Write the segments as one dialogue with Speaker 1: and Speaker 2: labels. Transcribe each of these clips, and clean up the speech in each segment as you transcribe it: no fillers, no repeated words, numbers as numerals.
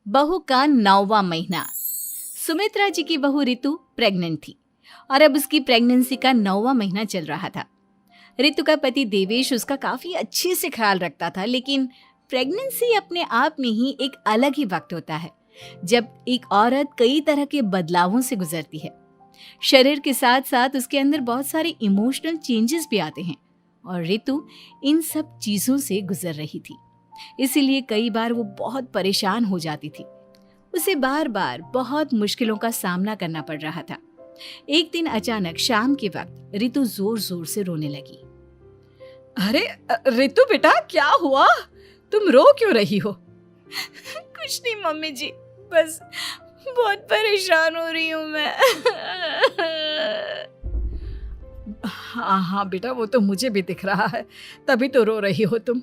Speaker 1: बहू का 9वां महीना। सुमित्रा जी की बहू रितु प्रेग्नेंट थी और अब उसकी प्रेगनेंसी का 9वां महीना चल रहा था। रितु का पति देवेश उसका काफी अच्छे से ख्याल रखता था, लेकिन प्रेगनेंसी अपने आप में ही एक अलग ही वक्त होता है जब एक औरत कई तरह के बदलावों से गुजरती है। शरीर के साथ साथ उसके अंदर बहुत सारे इमोशनल चेंजेस भी आते हैं और रितु इन सब चीजों से गुजर रही थी। इसीलिए कई बार वो बहुत परेशान हो जाती थी। उसे बार बार बहुत मुश्किलों का सामना करना पड़ रहा था। एक दिन अचानक शाम के वक्त रितु जोर जोर से रोने लगी।
Speaker 2: अरे रितु बेटा, क्या हुआ? तुम रो क्यों रही हो?
Speaker 3: कुछ नहीं मम्मी जी, बस बहुत परेशान हो रही हूँ मैं।
Speaker 2: हाँ बेटा, वो तो मुझे भी दिख रहा है, तभी तो रो रही हो तुम।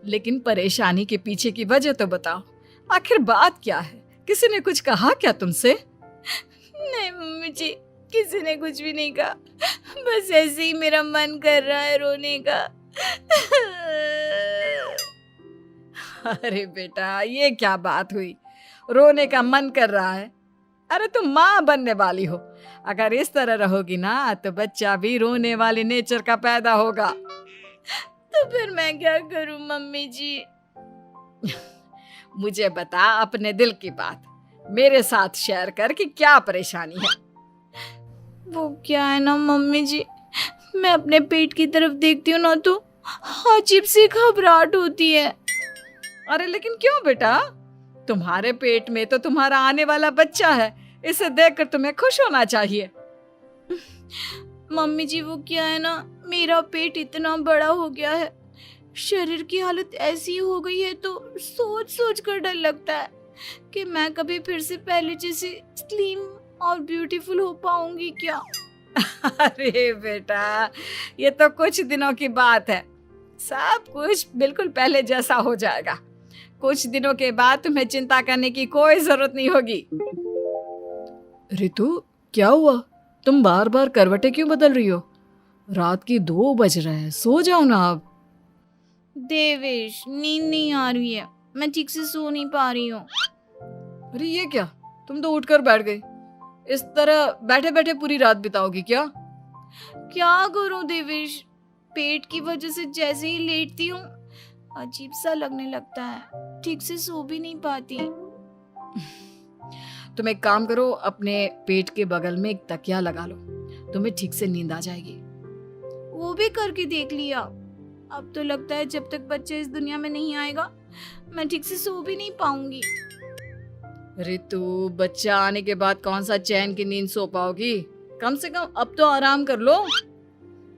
Speaker 2: लेकिन परेशानी के पीछे की वजह तो बताओ, आखिर बात क्या है? किसी ने कुछ कहा क्या तुमसे?
Speaker 3: नहीं मम्मी जी, किसी ने कुछ भी नहीं कहा, बस ऐसे ही मेरा मन कर रहा है रोने का।
Speaker 2: अरे बेटा, ये क्या बात हुई? रोने का मन कर रहा है? अरे तुम माँ बनने वाली हो, अगर इस तरह रहोगी ना तो बच्चा भी रोने वाले नेचर का पैदा होगा।
Speaker 3: तो फिर मैं क्या करूं मम्मी जी?
Speaker 2: मुझे बता अपने दिल की बात, मेरे साथ शेयर कर कि क्या परेशानी है।
Speaker 3: वो क्या है ना मम्मी जी, मैं अपने पेट की तरफ देखती हूँ ना तो अजीब सी घबराहट होती है।
Speaker 2: अरे लेकिन क्यों बेटा? तुम्हारे पेट में तो तुम्हारा आने वाला बच्चा है, इसे देखकर तुम्हें खुश होना चाहिए।
Speaker 3: मम्मी जी वो क्या है ना, मेरा पेट इतना बड़ा हो गया है, शरीर की हालत ऐसी हो गई है तो सोच सोच कर डर लगता है कि मैं कभी फिर से पहले जैसी स्लिम और ब्यूटीफुल हो पाऊंगी क्या।
Speaker 2: अरे बेटा, ये तो कुछ दिनों की बात है, सब कुछ बिल्कुल पहले जैसा हो जाएगा। कुछ दिनों के बाद तुम्हें चिंता करने की कोई जरूरत नहीं होगी। रितु, क्या हुआ? तुम बार बार करवटें क्यों बदल रही हो? रात के 2 बज रहे हैं, सो जाओ ना अब।
Speaker 3: देवेश, नींद नहीं आ रही है, मैं ठीक से सो नहीं पा रही हूँ।
Speaker 2: अरे ये क्या, तुम तो उठकर बैठ गई। इस तरह बैठे बैठे पूरी रात बिताओगी क्या?
Speaker 3: क्या करूं देवेश, पेट की वजह से जैसे ही लेटती हूँ अजीब सा लगने लगता है, ठीक से सो भी नहीं पाती।
Speaker 2: तुम एक काम करो, अपने पेट के बगल में एक तकिया लगा लो, तुम्हें ठीक से नींद आ जाएगी।
Speaker 3: वो भी करके देख लिया, अब तो लगता है जब तक बच्चा इस दुनिया में नहीं आएगा मैं ठीक से सो भी नहीं पाऊंगी।
Speaker 2: रितु, बच्चा आने के बाद कौन सा चैन की नींद सो पाओगी? कम से कम अब तो आराम कर लो।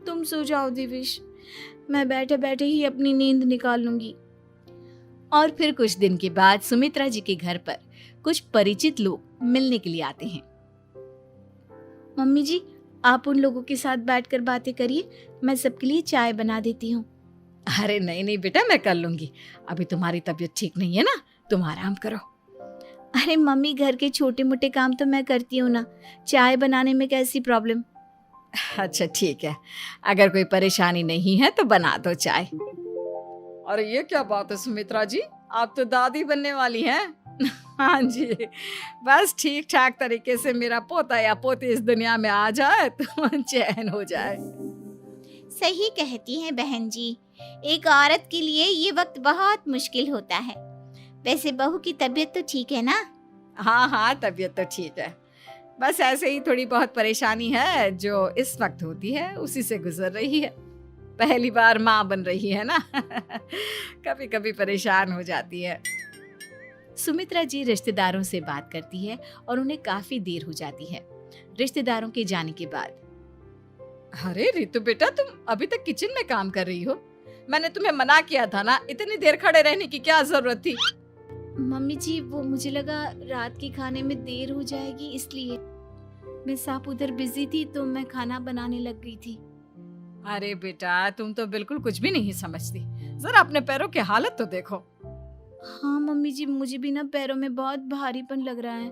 Speaker 3: तुम सो जाओ देवेश, मैं बैठे बैठे ही अपनी नींद निकाल लूंगी।
Speaker 1: और फिर कुछ दिन के बाद सुमित्रा जी के घर पर कुछ परिचित लोग मिलने के लिए आते हैं।
Speaker 3: मम्मी जी, आप उन लोगों के साथ बैठकर बातें करिए, मैं सबके लिए चाय बना देती हूँ।
Speaker 2: अरे नहीं नहीं बेटा, मैं कर लूंगी, अभी तुम्हारी तबीयत ठीक नहीं है ना, तुम आराम करो।
Speaker 3: अरे मम्मी, घर के छोटे मोटे काम तो मैं करती हूँ ना, चाय बनाने में कैसी प्रॉब्लम?
Speaker 2: अच्छा ठीक है, अगर कोई परेशानी नहीं है तो बना दो चाय। अरे ये क्या बात है सुमित्रा जी, आप तो दादी बनने वाली हैं। हाँ जी, बस ठीक ठाक तरीके से मेरा पोता या पोती इस दुनिया में आ जाए तो चैन हो जाए।
Speaker 4: सही कहती हैं बहन जी, एक औरत के लिए ये वक्त बहुत मुश्किल होता है। वैसे बहू की तबीयत तो ठीक है ना?
Speaker 2: हाँ हाँ, तबीयत तो ठीक है, बस ऐसे ही थोड़ी बहुत परेशानी है जो इस वक्त होती है, उसी से गुजर रही है। पहली बार माँ बन रही है ना, कभी कभी परेशान हो जाती है।
Speaker 1: सुमित्रा जी रिश्तेदारों से बात करती है और उन्हें काफी देर हो जाती है। रिश्तेदारों के जाने के बाद,
Speaker 2: अरे रितु बेटा, तुम अभी तक किचन में काम कर रही हो? मैंने तुम्हें मना किया था ना, इतनी देर खड़े रहने की क्या जरूरत थी?
Speaker 3: मम्मी जी, वो मुझे लगा रात के खाने में देर हो जाएगी, इसलिए मैं साफ उधर बिजी थी तो मैं खाना बनाने लग गई थी।
Speaker 2: अरे बेटा, तुम तो बिल्कुल कुछ भी नहीं समझती, जरा अपने पैरों की हालत तो देखो।
Speaker 3: हाँ मम्मी जी, मुझे भी ना पैरों में बहुत भारीपन लग रहा है।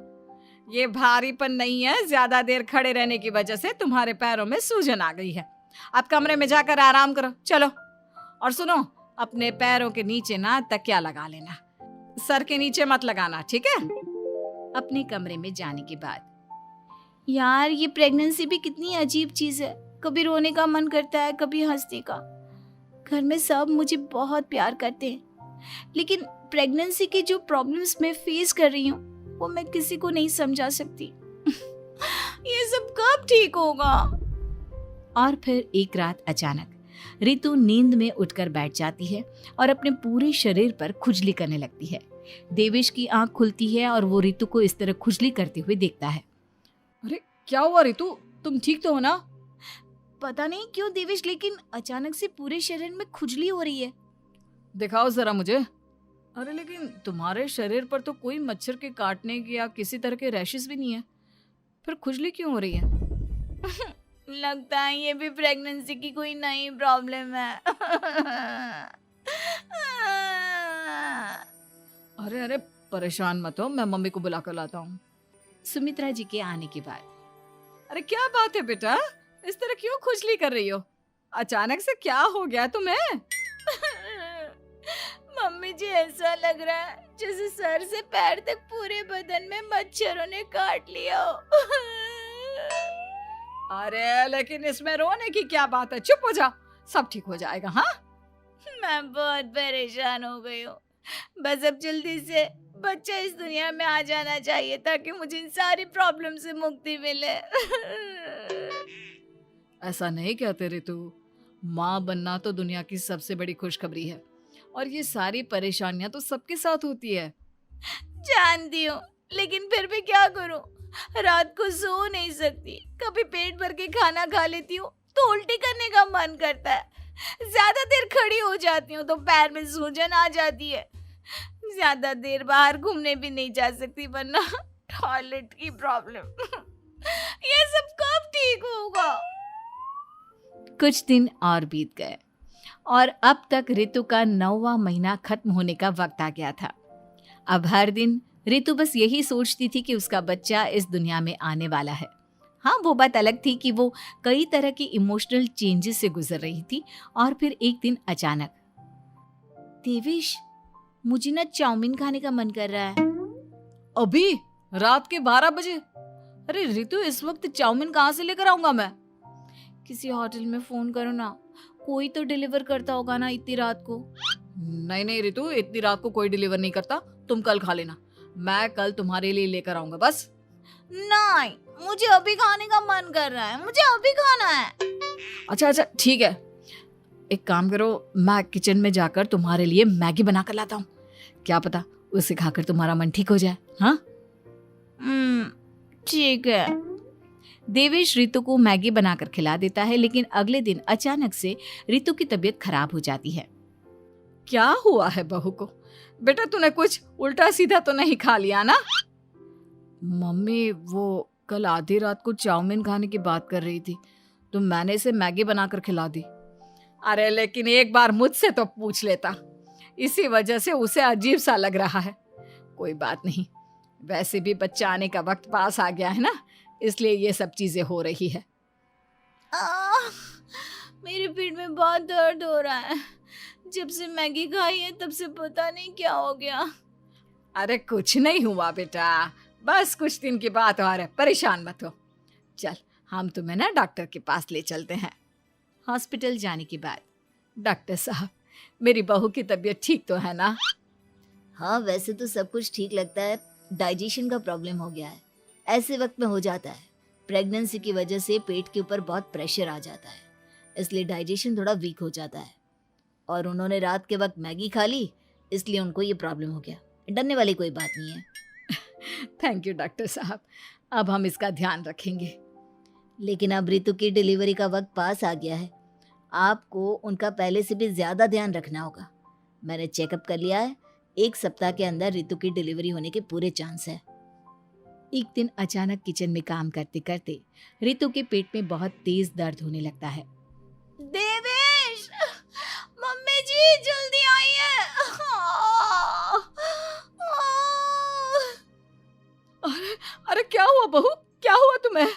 Speaker 2: ये भारीपन नहीं है, ज्यादा देर खड़े रहने की वजह से तुम्हारे पैरों में सूजन आ गई है। अब कमरे में जाकर आराम करो, चलो। और सुनो, अपने पैरों के नीचे ना तकिया लगा लेना, सर के नीचे मत लगाना, ठीक है?
Speaker 1: अपने कमरे में जाने के बाद
Speaker 3: यार ये प्रेगनेंसी भी कितनी अजीब चीज है, कभी रोने का मन करता है, कभी हंसने का। घर में सब मुझे बहुत प्यार करते हैं, लेकिन प्रेगनेंसी की जो प्रॉब्लम्स मैं फेस कर रही हूँ वो मैं किसी को नहीं समझा सकती। ये सब कब ठीक होगा?
Speaker 1: और फिर एक रात अचानक रितु नींद में उठकर बैठ जाती है और अपने पूरे शरीर पर खुजली करने लगती है। देवेश की आंख खुलती है और वो रितु को इस तरह खुजली करते हुए देखता है।
Speaker 2: अरे क्या हुआ रितु, तुम ठीक तो हो ना?
Speaker 3: पता नहीं क्यों देवेश, लेकिन अचानक से पूरे शरीर में खुजली हो रही है।
Speaker 2: दिखाओ जरा मुझे। अरे लेकिन तुम्हारे शरीर पर तो कोई मच्छर के काटने की या किसी तरह के रैशेस भी नहीं है, फिर खुजली क्यों हो रही है?
Speaker 3: लगता है ये भी प्रेगनेंसी की कोई नई प्रॉब्लम है।
Speaker 2: अरे अरे परेशान मत हो, मैं मम्मी को बुला कर लाता हूँ।
Speaker 1: सुमित्रा जी के आने के बाद
Speaker 2: अरे क्या बात है बेटा, इस तरह क्यों खुजली कर रही हो? अचानक से क्या हो गया तुम्हें?
Speaker 3: मम्मी जी ऐसा लग रहा है जैसे सर से पैर तक पूरे बदन में मच्छरों ने काट लिया हो।
Speaker 2: अरे लेकिन इसमें रोने की क्या बात है, चुप हो जाओ, सब ठीक हो जाएगा। हाँ
Speaker 3: मैं बहुत परेशान हो गई हूँ, बस अब जल्दी से बच्चा इस दुनिया में आ जाना चाहिए ताकि मुझे इन सारी प्रॉब्लम से मुक्ति मिले।
Speaker 2: ऐसा नहीं कहते रितु, माँ बनना तो दुनिया की सबसे बड़ी खुशखबरी है और ये सारी परेशानियां तो सबके साथ होती है।
Speaker 3: जानती हूँ, लेकिन फिर भी क्या करूँ, रात को सो नहीं सकती, कभी पेट भर के खाना खा लेती हूँ तो उल्टी करने का मन करता है, ज्यादा देर खड़ी हो जाती हूँ तो पैर में सूजन आ जाती है, ज्यादा देर बाहर घूमने भी नहीं जा सकती वरना टॉयलेट की प्रॉब्लम। ये सब कब ठीक होगा?
Speaker 1: कुछ दिन और बीत गए और अब तक रितु का 9वां महीना खत्म होने का वक्त आ गया था। अब हर दिन रितु बस यही सोचती थी कि उसका बच्चा इस दुनिया में आने वाला है। हाँ, वो बात अलग थी कि वो कई तरह की इमोशनल चेंजेस से गुजर रही थी और फिर एक दिन अचानक,
Speaker 3: देवेश मुझे ना चाउमीन खाने का मन कर रहा है।
Speaker 2: अभी रात के 12 बजे? अरे रितु, इस वक्त चाउमीन कहाँ से लेकर आऊंगा मैं?
Speaker 3: किसी होटल में फोन करो ना, कोई तो डिलीवर करता होगा ना इतनी रात को।
Speaker 2: नहीं नहीं रितु, इतनी रात को कोई डिलीवर नहीं करता, तुम कल खा लेना, मैं कल तुम्हारे लिए लेकर आऊंगा बस।
Speaker 3: नहीं, मुझे अभी खाने का मन कर रहा है, मुझे अभी खाना है।
Speaker 2: अच्छा अच्छा ठीक है, एक काम करो, मैं किचन में जाकर तुम्हारे लिए मैगी बना कर लाता हूँ, क्या पता उसे खाकर तुम्हारा मन ठीक हो जाए। हाँ
Speaker 3: ठीक है।
Speaker 1: देवेश रितु को मैगी बनाकर खिला देता है, लेकिन अगले दिन अचानक से रितु की तबीयत खराब हो जाती है।
Speaker 2: क्या हुआ है बहू को? बेटा तूने कुछ उल्टा सीधा तो नहीं खा लिया ना? मम्मी वो कल आधी रात को चाउमीन खाने की बात कर रही थी तो मैंने इसे मैगी बनाकर खिला दी। अरे लेकिन एक बार मुझसे तो पूछ लेता, इसी वजह से उसे अजीब सा लग रहा है। कोई बात नहीं, वैसे भी बच्चा आने का वक्त पास आ गया है ना, इसलिए ये सब चीजें हो रही है।
Speaker 3: मेरे पेट में बहुत दर्द हो रहा है, जब से मैगी खाई है तब से पता नहीं क्या हो गया।
Speaker 2: अरे कुछ नहीं हुआ बेटा, बस कुछ दिन की बात और है, परेशान मत हो। चल हम तुम्हें ना डॉक्टर के पास ले चलते हैं।
Speaker 1: हॉस्पिटल जाने के बाद,
Speaker 2: डॉक्टर साहब, मेरी बहू की तबीयत ठीक तो है ना?
Speaker 5: हाँ, वैसे तो सब कुछ ठीक लगता है, डाइजेशन का प्रॉब्लम हो गया है, ऐसे वक्त में हो जाता है। प्रेगनेंसी की वजह से पेट के ऊपर बहुत प्रेशर आ जाता है, इसलिए डाइजेशन थोड़ा वीक हो जाता है। और उन्होंने रात के वक्त मैगी खा ली, इसलिए उनको ये प्रॉब्लम हो गया। डरने वाली कोई बात नहीं है।
Speaker 2: थैंक यू डॉक्टर साहब, अब हम इसका ध्यान रखेंगे।
Speaker 5: लेकिन अब रितु की डिलीवरी का वक्त पास आ गया है, आपको उनका पहले से भी ज़्यादा ध्यान रखना होगा। मैंने चेकअप कर लिया है, 1 सप्ताह के अंदर रितु की डिलीवरी होने के पूरे चांस है।
Speaker 1: एक दिन अचानक किचन में काम करते करते रितु के पेट में बहुत तेज दर्द होने लगता है।
Speaker 3: देवेश, मम्मी जी जल्दी आइए।
Speaker 2: अरे क्या हुआ बहू, क्या हुआ तुम्हें?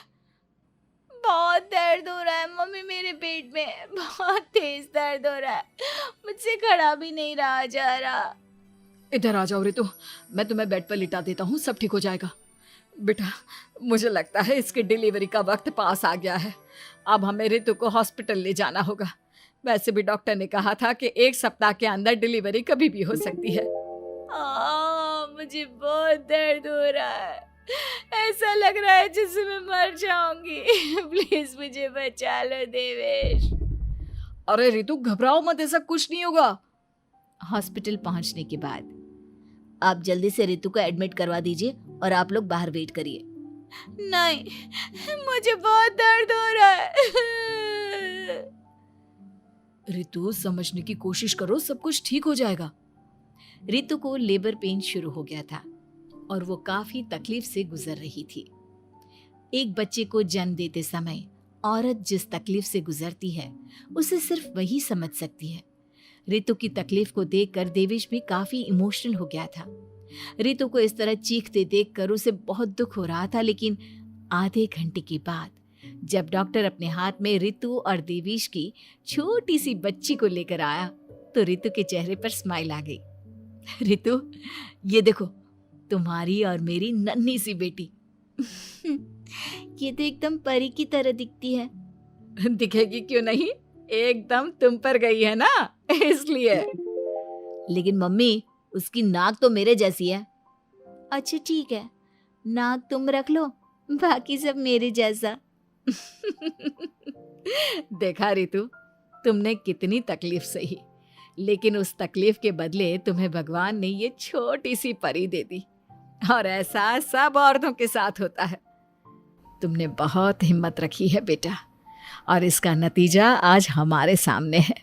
Speaker 3: बहुत दर्द हो रहा है मम्मी, मेरे पेट में बहुत तेज दर्द हो रहा है, मुझसे खड़ा भी नहीं रहा जा रहा।
Speaker 2: इधर आ जाओ रितु, मैं तुम्हें बेड पर लिटा देता हूँ, सब ठीक हो जाएगा। बेटा, मुझे लगता है इसकी डिलीवरी का वक्त पास आ गया है। अब हमें रितु को हॉस्पिटल ले जाना होगा। वैसे भी डॉक्टर ने कहा था कि 1 सप्ताह के अंदर डिलीवरी कभी भी हो सकती है।
Speaker 3: मुझे बहुत दर्द हो रहा है, ऐसा लग रहा है जैसे मैं मर जाऊंगी। प्लीज मुझे बचा लो देवेश।
Speaker 2: अरे रितु, घबराओ मत, ऐसा कुछ नहीं होगा।
Speaker 1: हॉस्पिटल पहुंचने के बाद
Speaker 5: आप जल्दी से रितु को एडमिट करवा दीजिए और आप लोग बाहर वेट करिए।
Speaker 3: नहीं, मुझे बहुत दर्द हो रहा है।
Speaker 2: रितु, समझने की कोशिश करो, सब कुछ ठीक हो जाएगा।
Speaker 1: रितु को लेबर पेन शुरू हो गया था और वो काफी तकलीफ से गुजर रही थी। एक बच्चे को जन्म देते समय औरत जिस तकलीफ से गुजरती है उसे सिर्फ वही समझ सकती है। रितु की तकलीफ को देखकर देवेश भी काफी इमोशनल हो गया था। रितु को इस तरह चीखते देखकर उसे बहुत दुख हो रहा था, लेकिन आधे घंटे के बाद जब डॉक्टर अपने हाथ में रितु और देवेश की छोटी सी बच्ची को लेकर आया तो रितु के चेहरे पर स्माइल आ गई। रितु, ये देखो, तुम्हारी और मेरी नन्ही सी बेटी।
Speaker 5: ये तो एकदम परी की तरह दिखती है।
Speaker 2: दिखेगी क्यों नहीं, एकदम तुम पर गई है ना, इसलिए।
Speaker 5: लेकिन मम्मी, उसकी नाक तो मेरे जैसी है। अच्छा ठीक है, नाक तुम रख लो, बाकी सब मेरे जैसा।
Speaker 2: देखा रितु, तुमने कितनी तकलीफ सही, लेकिन उस तकलीफ के बदले तुम्हें भगवान ने ये छोटी सी परी दे दी। और ऐसा सब औरतों के साथ होता है। तुमने बहुत हिम्मत रखी है बेटा, और इसका नतीजा आज हमारे सामने है।